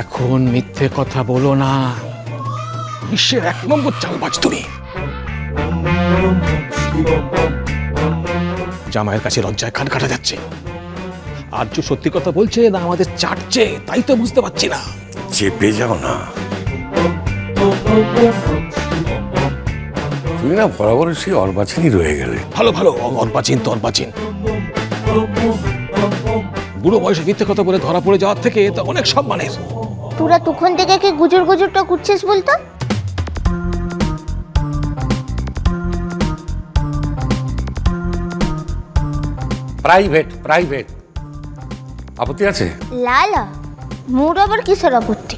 এখন মিথ্যে কথা বলো না, বিশ্বের 1 নম্বর চালবাজ তুমি। জামাইয়ের কাছে লজ্জায় কান কাটা যাচ্ছে। আর্য সত্যি কথা বলছে না আমাদের চাটছে, তাই তো বুঝতে পারছি না। চেপে যাও না, তুমি না বরাবর সেই অর্বাচীনই রয়ে গেলে। ভালো ভালো, অর্বাচীন তো অর্বাচীন। বুড়ো বয়সে মিথ্যে কথা বলে ধরা পড়ে যাওয়ার থেকে তো অনেক সম্মানের। তোরা তখন থেকে কি গুজর গুজরটা করছিস বলতো? প্রাইভেট প্রাইভেট আপত্তি আছে? লালা মোর আবার কিসের আপত্তি?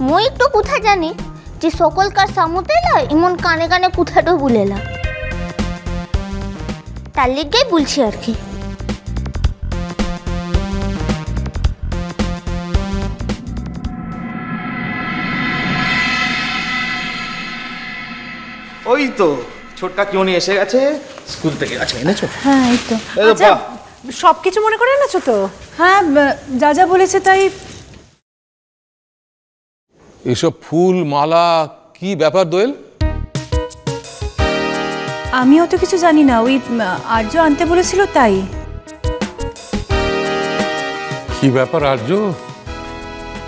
মই একটু কোথা জানি যে সকলকার সামুতে এলা এমন কানে কানে কোথাটো বলেলা, তার লিগেই বলছি আর কি। ওই তো ছোটকা কেউ নিয়ে এসে গেছে স্কুল থেকে। আচ্ছা এনেছো? হ্যাঁ এই তো। আচ্ছা সবকিছু মনে করে এনেছো তো? হ্যাঁ যা যা বলেছে তাই। এসব ফুল মালা কি ব্যাপার দোয়েল? আমি অত কিছু জানি না, ওই আর্য আনতে বলেছিল তাই। কি ব্যাপার আর্য?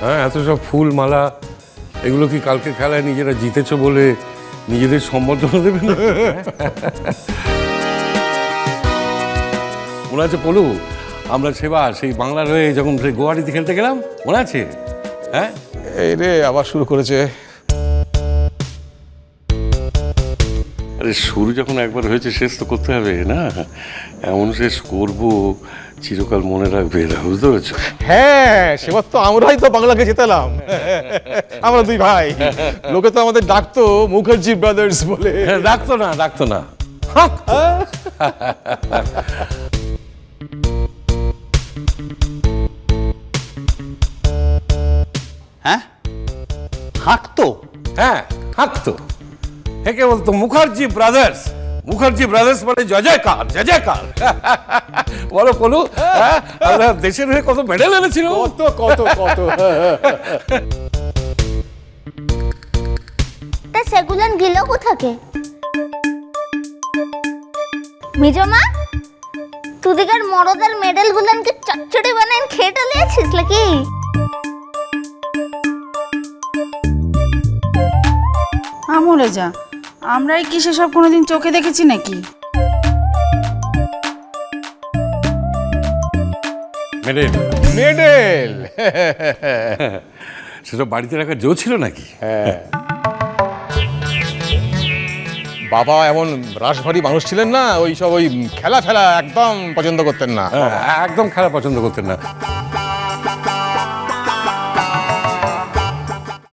হ্যাঁ, এত সব ফুল মালা, এগুলো কি কালকে খেলায় নিজেরা জিতেছো বলে নিজেদের সম্বর্ধনা দেবে না? মনে আছে পলু, আমরা সেবার সেই বাংলার হয়ে যখন সেই গুয়াহাটিতে খেলতে গেলাম, মনে আছে? হ্যাঁ এই রে আবার শুরু করেছে। আরে শুরু যখন একবার হয়েছে শেষ তো করতে হবে না? এমন শেষ করবো চিরকাল মনে রাখবে, এরা বুঝতে পেরেছো? হ্যাঁ, সেবার তো আমরাই তো বাংলাকে জেতালাম। আমরা দুই ভাই, লোকে তো আমাদের ডাকতো মুখার্জি ব্রাদার্স বলে। ডাকতো না, ডাকতো না। হ্যাঁ হাঁকতো? হ্যাঁ হাঁকতো, হেঁকে বলতো মুখার্জি ব্রাদার্স। মুখার্জি ব্রাদার্স মানে জয় জয়কার, জয় জয়কার। বলো পলু, আমরা দেশের হয়ে কত মেডেল এনেছিল। কত কত কত। তা সেগুলান গিলো কোথাকে? মিজমা তুদিকার মরদার মেডেল গুলানকে চচ্চড়ি বানাইন খেয়ে লিয়েছিস নাকি? আমরে যা, আমরাই কি সেসব কোনোদিন চোখে দেখেছি নাকি? মেডেল মেডেল সেটা বাড়িতে রাখার জো ছিল নাকি? বাবা এমন রাশভারী মানুষ ছিলেন না, ওই সব ওই খেলা ফেলা একদম পছন্দ করতেন না। একদম খেলা পছন্দ করতেন না।